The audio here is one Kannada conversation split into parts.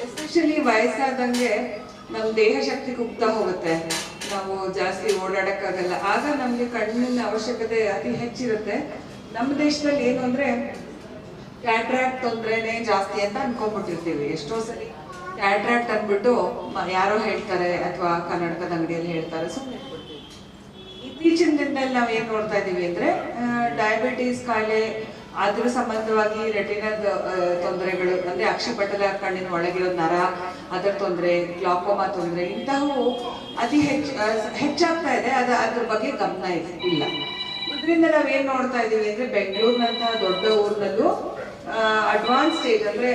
ಎಸ್ಪೆಷಲಿ ವಯಸ್ಸಾದಂಗೆ ನಮ್ಮ ದೇಹ ಶಕ್ತಿ ಕುಗ್ತಾ ಹೋಗುತ್ತೆ, ನಾವು ಜಾಸ್ತಿ ಓಡಾಡಕ್ಕಾಗಲ್ಲ, ಆಗ ನಮಗೆ ಕಣ್ಣಿನ ಅವಶ್ಯಕತೆ ಅತಿ ಹೆಚ್ಚಿರುತ್ತೆ. ನಮ್ಮ ದೇಶದಲ್ಲಿ ಏನು ಅಂದ್ರೆ ಕ್ಯಾಟ್ರಾಕ್ಟ್ ತೊಂದರೆನೇ ಜಾಸ್ತಿ ಅಂತ ಅನ್ಕೊಂಡ್ಬಿಟ್ಟಿರ್ತೀವಿ. ಎಷ್ಟೋ ಸರಿ ಕ್ಯಾಟ್ರಾಕ್ಟ್ ಅಂದ್ಬಿಟ್ಟು ಯಾರೋ ಹೇಳ್ತಾರೆ ಅಥವಾ ಕನ್ನಡಕದ ಅಂಗಡಿಯಲ್ಲಿ ಹೇಳ್ತಾರೆ, ಸುಮ್ಮನೆ ಇತ್ತೀಚಿನ ದಿನದಲ್ಲಿ ನಾವು ಏನ್ ನೋಡ್ತಾ ಇದೀವಿ ಅಂದ್ರೆ ಡಯಾಬಿಟೀಸ್ ಕಾಯಿಲೆ, ಅದ್ರ ಸಂಬಂಧವಾಗಿ ರೆಟಿನದ ತೊಂದರೆಗಳು ಅಂದ್ರೆ ಅಕ್ಷಿಪಟಲ ಕಣ್ಣಿನ ಒಳಗಿರೋ ನರ, ಅದರ ತೊಂದರೆ, ಗ್ಲಾಕೋಮಾ ತೊಂದರೆ, ಇಂತಹವು ಅತಿ ಹೆಚ್ಚಾಗ್ತಾ ಇದೆ. ಅದ್ರ ಬಗ್ಗೆ ಗಮನ ಇಲ್ಲ. ಇದರಿಂದ ನಾವೇನ್ ನೋಡ್ತಾ ಇದೀವಿ ಅಂದ್ರೆ ಬೆಂಗಳೂರಿನಂತಹ ದೊಡ್ಡ ಊರಿನಲ್ಲೂ ಅಡ್ವಾನ್ಸ್ ಸ್ಟೇಜ್ ಅಂದ್ರೆ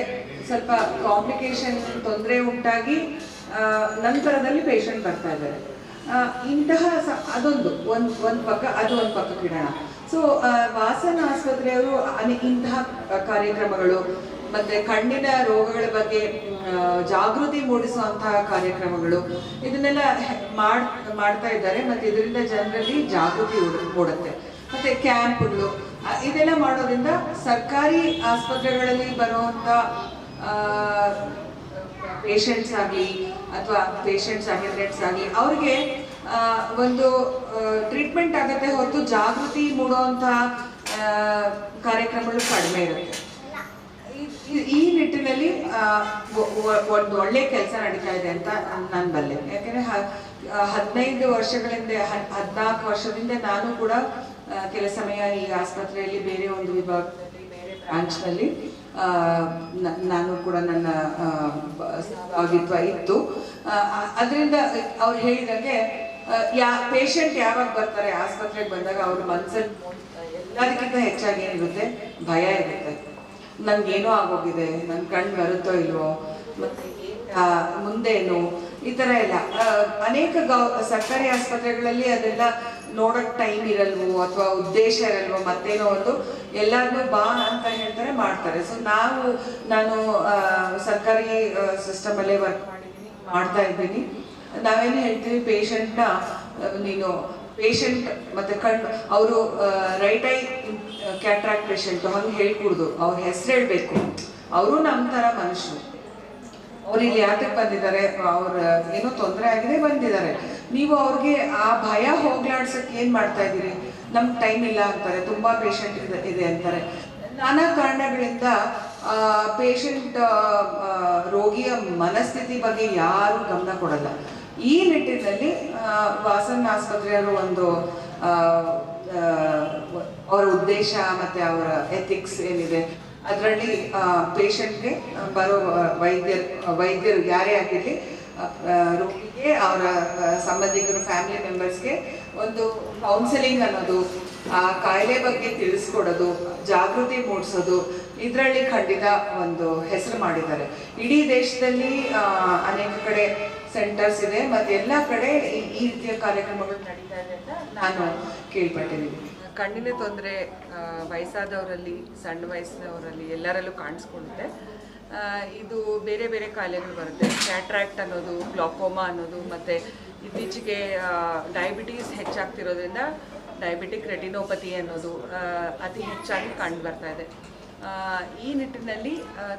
ಸ್ವಲ್ಪ ಕಾಂಪ್ಲಿಕೇಶನ್ ತೊಂದರೆ ಉಂಟಾಗಿ ನಂತರದಲ್ಲಿ ಪೇಷಂಟ್ ಬರ್ತಾ ಇದ್ದಾರೆ. ಇಂತಹ ಅದೊಂದು ಒಂದ್ ಪಕ್ಕ, ಅದು ಒಂದು ಪಕ್ಕಕ್ಕೆ ಇಡೋಣ. ಸೊ ವಾಸನ ಆಸ್ಪತ್ರೆಯವರು ಇಂತಹ ಕಾರ್ಯಕ್ರಮಗಳು ಮತ್ತೆ ಕಣ್ಣಿನ ರೋಗಗಳ ಬಗ್ಗೆ ಜಾಗೃತಿ ಮೂಡಿಸುವಂತಹ ಕಾರ್ಯಕ್ರಮಗಳು ಇದನ್ನೆಲ್ಲ ಮಾಡ್ತಾ ಇದ್ದಾರೆ. ಮತ್ತೆ ಇದರಿಂದ ಜನರಲ್ಲಿ ಜಾಗೃತಿ ಮೂಡುತ್ತೆ. ಮತ್ತೆ ಕ್ಯಾಂಪ್ಗಳು ಇದೆಲ್ಲ ಮಾಡೋದ್ರಿಂದ ಸರ್ಕಾರಿ ಆಸ್ಪತ್ರೆಗಳಲ್ಲಿ ಬರುವಂತ ಪೇಷಂಟ್ಸ್ ಆಗಲಿ ಅಥವಾ ಪೇಷಂಟ್ಸ್ ಅಟೆಂಡೆಂಟ್ಸ್ ಆಗಲಿ ಅವ್ರಿಗೆ ಒಂದು ಟ್ರೀಟ್ಮೆಂಟ್ ಆಗತ್ತೆ ಹೊರತು ಜಾಗೃತಿ ಮೂಡುವಂತಹ ಕಾರ್ಯಕ್ರಮಗಳು ಕಡಿಮೆ ಇರುತ್ತೆ. ಈ ನಿಟ್ಟಿನಲ್ಲಿ ಒಂದು ಒಳ್ಳೆ ಕೆಲಸ ನಡೀತಾ ಇದೆ ಅಂತ ನಾನು ಬಲ್ಲೆ. ಯಾಕಂದ್ರೆ 15 ವರ್ಷಗಳಿಂದ 14 ವರ್ಷದಿಂದ ನಾನು ಕೂಡ ಕೆಲ ಸಮಯ ಈ ಆಸ್ಪತ್ರೆಯಲ್ಲಿ ಬೇರೆ ಒಂದು ವಿಭಾಗದಲ್ಲಿ ಬೇರೆ ಬ್ರಾಂಚ್ನಲ್ಲಿ ನಾನು ಕೂಡ ನನ್ನ ಸಹಭಾಗಿತ್ವ ಇತ್ತು. ಅದರಿಂದ ಅವ್ರು ಹೇಳಿದಂಗೆ ಪೇಷಂಟ್ ಯಾವಾಗ ಬರ್ತಾರೆ ಆಸ್ಪತ್ರೆಗೆ ಬಂದಾಗ ಅವ್ರ ಮನಸ್ಸಲ್ಲಿ ಎಲ್ಲದಕ್ಕಿಂತ ಹೆಚ್ಚಾಗಿ ಏನಿರುತ್ತೆ, ಭಯ ಇರುತ್ತೆ. ನನ್ಗೇನೋ ಆಗೋಗಿದೆ, ನನ್ನ ಕಣ್ಣು ಬರುತ್ತೋ ಇಲ್ವೋ, ಮತ್ತೆ ಮುಂದೇನು, ಈ ತರ ಎಲ್ಲ ಅನೇಕ ಸರ್ಕಾರಿ ಆಸ್ಪತ್ರೆಗಳಲ್ಲಿ ಅದೆಲ್ಲ ನೋಡಕ್ ಟೈಮ್ ಇರಲ್ವೋ ಅಥವಾ ಉದ್ದೇಶ ಇರಲ್ವೋ, ಮತ್ತೇನೋ ಒಂದು ಎಲ್ಲಾರ್ಗೂ ಬಾ ಅಂತ ಹೇಳ್ತಾರೆ, ಮಾಡ್ತಾರೆ. ಸೊ ನಾನು ಸರ್ಕಾರಿ ಸಿಸ್ಟಮ್ ಅಲ್ಲೇ ವರ್ಕ್ ಮಾಡ್ತಾ ಇದ್ದೀನಿ. ನಾವೇನು ಹೇಳ್ತೀವಿ, ಪೇಷಂಟ್ನ ನೀನು ಪೇಷಂಟ್ ಮತ್ತೆ ಕಣ್ಣು ಅವರು ರೈಟ್ ಐ ಕ್ಯಾಟ್ರಾಕ್ಟ್ ಪೇಷಂಟ್ ಹಂಗೆ ಹೇಳ್ಕೊಡ್ದು, ಅವ್ರ ಹೆಸರು ಹೇಳ್ಬೇಕು. ಅವರು ನಮ್ಮ ತರ ಮನುಷ್ಯರು, ಅವ್ರು ಇಲ್ಲಿ ಯಾತಕ್ಕೆ ಬಂದಿದ್ದಾರೆ, ಅವ್ರ ಏನೋ ತೊಂದರೆ ಆಗಿದೆ ಬಂದಿದ್ದಾರೆ. ನೀವು ಅವ್ರಿಗೆ ಆ ಭಯ ಹೋಗ್ಲಾಡ್ಸಕ್ಕೆ ಏನ್ ಮಾಡ್ತಾ ಇದ್ದೀರಿ, ನಮ್ಗೆ ಟೈಮ್ ಇಲ್ಲ ಅಂತಾರೆ, ತುಂಬಾ ಪೇಷಂಟ್ ಇದೆ ಅಂತಾರೆ. ನಾನಾ ಕಾರಣಗಳಿಂದ ಪೇಷಂಟ್ ರೋಗಿಯ ಮನಸ್ಥಿತಿ ಬಗ್ಗೆ ಯಾರು ಗಮನ ಕೊಡಲ್ಲ. ಈ ನಿಟ್ಟಿನಲ್ಲಿ ವಾಸನ್ ಆಸ್ಪತ್ರೆಯವರು ಒಂದು ಅವರ ಉದ್ದೇಶ ಮತ್ತೆ ಅವರ ಎಥಿಕ್ಸ್ ಏನಿದೆ ಅದರಲ್ಲಿ ಪೇಷಂಟ್ಗೆ ಬರೋ ವೈದ್ಯರು ಯಾರೇ ಆಗಿರಲಿ ರೋಗಿಗೆ ಅವರ ಸಂಬಂಧಿಕರು ಫ್ಯಾಮಿಲಿ ಮೆಂಬರ್ಸ್ಗೆ ಒಂದು ಕೌನ್ಸಿಲಿಂಗ್ ಅನ್ನೋದು, ಆ ಕಾಯಿಲೆ ಬಗ್ಗೆ ತಿಳಿಸ್ಕೊಡೋದು, ಜಾಗೃತಿ ಮೂಡಿಸೋದು, ಇದರಲ್ಲಿ ಖಂಡಿತ ಒಂದು ಹೆಸರು ಮಾಡಿದ್ದಾರೆ. ಇಡೀ ದೇಶದಲ್ಲಿ ಅನೇಕ ಕಡೆ ಸೆಂಟರ್ಸ್ ಇದೆ, ಮತ್ತೆ ಎಲ್ಲ ಕಡೆ ಈ ರೀತಿಯ ಕಾರ್ಯಕ್ರಮಗಳು ನಡೀತಾ ಇದೆ ಅಂತ ನಾನು ಕೇಳ್ಪಟ್ಟಿದ್ದೀನಿ. ಕಣ್ಣಿನ ತೊಂದರೆ ವಯಸ್ಸಾದವರಲ್ಲಿ, ಸಣ್ಣ ವಯಸ್ಸಿನವರಲ್ಲಿ ಎಲ್ಲರಲ್ಲೂ ಕಾಣಿಸ್ಕೊಳ್ಳುತ್ತೆ. ಇದು ಬೇರೆ ಬೇರೆ ಕಾಯಿಲೆಗಳು ಬರುತ್ತೆ. ಕ್ಯಾಟ್ರಾಕ್ಟ್ ಅನ್ನೋದು, ಗ್ಲಾಕೋಮಾ ಅನ್ನೋದು, ಮತ್ತು ಇತ್ತೀಚೆಗೆ ಡಯಾಬಿಟೀಸ್ ಹೆಚ್ಚಾಗ್ತಿರೋದ್ರಿಂದ ಡಯಾಬಿಟಿಕ್ ರೆಟಿನೋಪತಿ ಅನ್ನೋದು ಅತಿ ಹೆಚ್ಚಾಗಿ ಕಂಡು ಬರ್ತಾ ಇದೆ. ಈ ನಿಟ್ಟಿನಲ್ಲಿ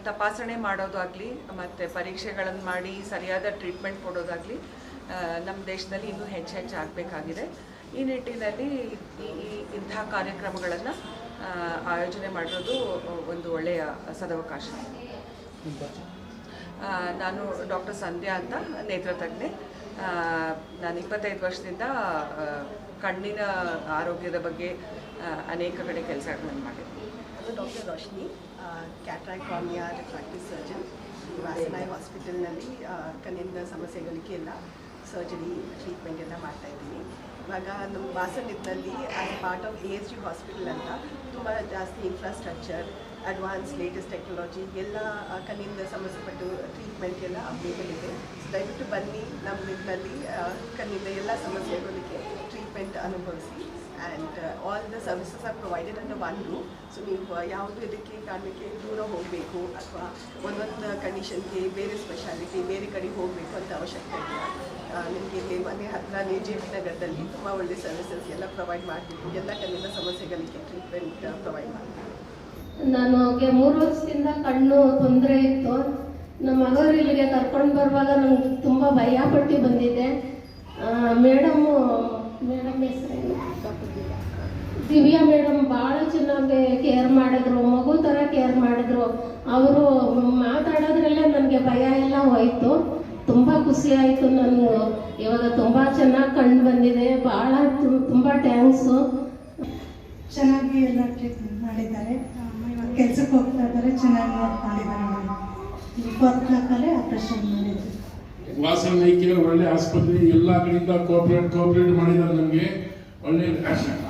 ತಪಾಸಣೆ ಮಾಡೋದಾಗಲಿ ಮತ್ತು ಪರೀಕ್ಷೆಗಳನ್ನು ಮಾಡಿ ಸರಿಯಾದ ಟ್ರೀಟ್ಮೆಂಟ್ ಕೊಡೋದಾಗಲಿ ನಮ್ಮ ದೇಶದಲ್ಲಿ ಇನ್ನೂ ಹೆಚ್ಚಾಗಬೇಕಾಗಿದೆ. ಈ ನಿಟ್ಟಿನಲ್ಲಿ ಇಂಥ ಕಾರ್ಯಕ್ರಮಗಳನ್ನು ಆಯೋಜನೆ ಮಾಡಿರೋದು ಒಂದು ಒಳ್ಳೆಯ ಸದವಕಾಶ. ನಾನು ಡಾಕ್ಟರ್ ಸಂಧ್ಯಾ ಅಂತ, ನೇತ್ರತಜ್ಞೆ. ನಾನು 25 ವರ್ಷದಿಂದ ಕಣ್ಣಿನ ಆರೋಗ್ಯದ ಬಗ್ಗೆ ಅನೇಕ ಕಡೆ ಕೆಲಸಗಳನ್ನು ಮಾಡಿದ್ದೀನಿ. Doctor Roshini, cataract cornea refractive surgeon. Vasan Eye ಹಾಸ್ಪಿಟಲ್ನಲ್ಲಿ ಕಣ್ಣಿನ ಸಮಸ್ಯೆಗಳಿಗೆ ಎಲ್ಲ ಸರ್ಜರಿ ಟ್ರೀಟ್ಮೆಂಟ್ ಎಲ್ಲ ಮಾಡ್ತಾಯಿದ್ದೀನಿ. ಇವಾಗ ನಮ್ಮ ವಾಸನಿದ್ದಲ್ಲಿ as part of ASG hospital ಅಂತ ತುಂಬ ಜಾಸ್ತಿ ಇನ್ಫ್ರಾಸ್ಟ್ರಕ್ಚರ್, ಅಡ್ವಾನ್ಸ್ ಲೇಟೆಸ್ಟ್ ಟೆಕ್ನಾಲಜಿ ಎಲ್ಲ ಕಣ್ಣಿಂದ ಸಂಬಂಧಪಟ್ಟು ಟ್ರೀಟ್ಮೆಂಟ್ಗೆಲ್ಲ ಅವೈಲೇಬಲ್ ಇದೆ. ದಯವಿಟ್ಟು ಬನ್ನಿ, ನಮ್ಮ ನಿಟ್ಟಿನಲ್ಲಿ ಕಣ್ಣಿಂದ ಎಲ್ಲ ಸಮಸ್ಯೆಗಳಿಗೆ ಟ್ರೀಟ್ಮೆಂಟ್ ಅನುಭವಿಸಿ. And all the services R provided under one room. So ನೀವು ಯಾವುದು ಇದಕ್ಕೆ ಕಾರಣಕ್ಕೆ ದೂರ ಹೋಗಬೇಕು ಅಥವಾ ಒಂದೊಂದು ಕಂಡೀಷನ್ಗೆ ಬೇರೆ ಸ್ಪೆಷಾಲಿಟಿ ಬೇರೆ ಕಡೆ ಹೋಗಬೇಕು ಅಂತ ಅವಶ್ಯಕತೆ ಇಲ್ಲ. ನಿಮಗೆ ಇಲ್ಲಿ ಮನೆ ಹತ್ತಿರನೇ JP ನಗರದಲ್ಲಿ ತುಂಬ ಒಳ್ಳೆ ಸರ್ವಿಸಸ್ ಎಲ್ಲ ಪ್ರೊವೈಡ್ ಮಾಡಬೇಕು. ಎಲ್ಲ ಕಣ್ಣಿನ ಸಮಸ್ಯೆಗಳಿಗೆ ಟ್ರೀಟ್ಮೆಂಟ್ ಪ್ರೊವೈಡ್ ಮಾಡಬೇಕು. ನನಗೆ 3 ವರ್ಷದಿಂದ ಕಣ್ಣು ತೊಂದರೆ ಇತ್ತು. ನಮ್ಮ ಮಗರು ಇಲ್ಲಿಗೆ ಕರ್ಕೊಂಡು ಬರುವಾಗ ನಂಗೆ ತುಂಬ ಭಯ ಪಟ್ಟು ಬಂದಿದ್ದೆ. ಮೇಡಮ್ ಹೆಸರೇನು ದಿವ್ಯಾ ಮೇಡಮ್ ಭಾಳ ಚೆನ್ನಾಗಿ ಕೇರ್ ಮಾಡಿದ್ರು, ಮಗು ಥರ ಕೇರ್ ಮಾಡಿದ್ರು. ಅವರು ಮಾತಾಡೋದ್ರಲ್ಲೇ ನನಗೆ ಭಯ ಎಲ್ಲ ಹೋಯಿತು. ತುಂಬ ಖುಷಿ ಆಯಿತು. ನಾನು ಇವಾಗ ತುಂಬ ಚೆನ್ನಾಗಿ ಕಂಡು ಬಂದಿದೆ. ಭಾಳ ತುಂಬ ಥ್ಯಾಂಕ್ಸು. ಚೆನ್ನಾಗಿ ಎಲ್ಲ ಟ್ರೀಟ್ಮೆಂಟ್ ಮಾಡಿದ್ದಾರೆ. ಇವಾಗ ಕೆಲಸಕ್ಕೆ ಹೋಗ್ತಾ ಇದ್ದಾರೆ, ಚೆನ್ನಾಗಿ ನೋಡ್ಕೊಂಡಿದ್ದಾರೆ. 4 ಲಕ್ಕಲ್ಲೇ ಆಪರೇಷನ್ ಮಾಡಿದ್ರು. ವಾಸನೈಕ್ಯ ಒಳ್ಳೆ ಆಸ್ಪತ್ರೆ, ಎಲ್ಲ ಕಡೆಯಿಂದ ಕೋಆಪರೇಟ್ ಮಾಡಿದ್ದಾರೆ. ನಮಗೆ ಒಳ್ಳೆ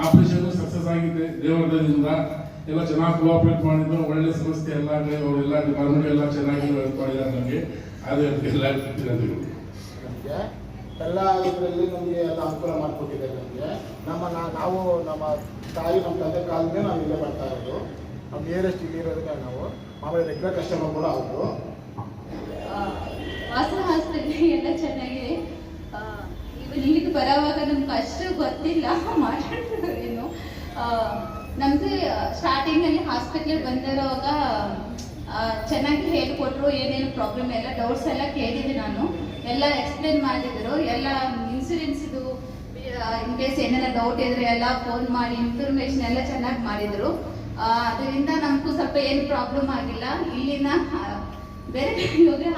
ಆಪರೇಷನ್ ಸಕ್ಸಸ್ ಆಗಿದೆ ದೇವರದಿಂದ. ಎಲ್ಲ ಚೆನ್ನಾಗಿ ಕೋಆಪರೇಟ್ ಮಾಡಿದ್ರು. ಒಳ್ಳೆ ಸಂಸ್ಥೆ ಎಲ್ಲ ಅವರೆಲ್ಲ ಡಿಪಾರ್ಟ್ಮೆಂಟ್ ಎಲ್ಲ ಚೆನ್ನಾಗಿ ಮಾಡಿದ್ದಾರೆ ನಮಗೆ. ಅದೇ ಎಲ್ಲ ಎಲ್ಲ ಇದರಲ್ಲಿ ನಮಗೆ ಎಲ್ಲ ಅನುಕೂಲ ಮಾಡಿಕೊಟ್ಟಿದ್ದಾರೆ. ನಮಗೆ ನಾವು ನಮ್ಮ ತಾಯಿ ನಮ್ಮ ತಂದೆ ಕಾಲದಿಂದ ನಾವು ಇಲ್ಲೇ ಬರ್ತಾ ಇರೋದು. ನಮ್ಮ ನಿಯರೆಸ್ಟ್ ಇಲ್ಲಿ ಇರೋದಕ್ಕೆ ನಾವು ಆಮೇಲೆ ರೆಗ್ಯುಲರ್ ಕಸ್ಟಮರ್ ಕೂಡ ಅವರು. ವಾಸನ ಹಾಸ್ಪಿಟಲ್ ಎಲ್ಲ ಚೆನ್ನಾಗಿದೆ. ಇವನ್ ಇಲ್ಲಿಗೆ ಬರೋವಾಗ ನಮ್ಗೆ ಅಷ್ಟು ಗೊತ್ತಿಲ್ಲ ಮಾತಾಡ್ತಿರೋದೇನು. ನಮ್ದು ಸ್ಟಾರ್ಟಿಂಗಲ್ಲಿ ಹಾಸ್ಪಿಟ್ಲಿಗೆ ಬಂದಿರೋವಾಗ ಚೆನ್ನಾಗಿ ಹೇಳಿಕೊಟ್ರು. ಏನೇನು ಪ್ರಾಬ್ಲಮ್ ಎಲ್ಲ ಡೌಟ್ಸ್ ಎಲ್ಲ ಕೇಳಿದ್ದೆ ನಾನು. ಎಲ್ಲ ಎಕ್ಸ್ಪ್ಲೇನ್ ಮಾಡಿದ್ರು. ಎಲ್ಲ ಇನ್ಸೂರೆನ್ಸ್ದು ಇನ್ ಕೇಸ್ ಏನೇನೋ ಡೌಟ್ ಇದ್ರೆ ಎಲ್ಲ ಫೋನ್ ಮಾಡಿ ಇನ್ಫಾರ್ಮೇಶನ್ ಎಲ್ಲ ಚೆನ್ನಾಗಿ ಮಾಡಿದ್ರು. ಅದರಿಂದ ನಮಗೂ ಸ್ವಲ್ಪ ಏನು ಪ್ರಾಬ್ಲಮ್ ಆಗಿಲ್ಲ. ಇಲ್ಲಿನ ಬೇರೆ ಕಡೆ ಹೋಗಿ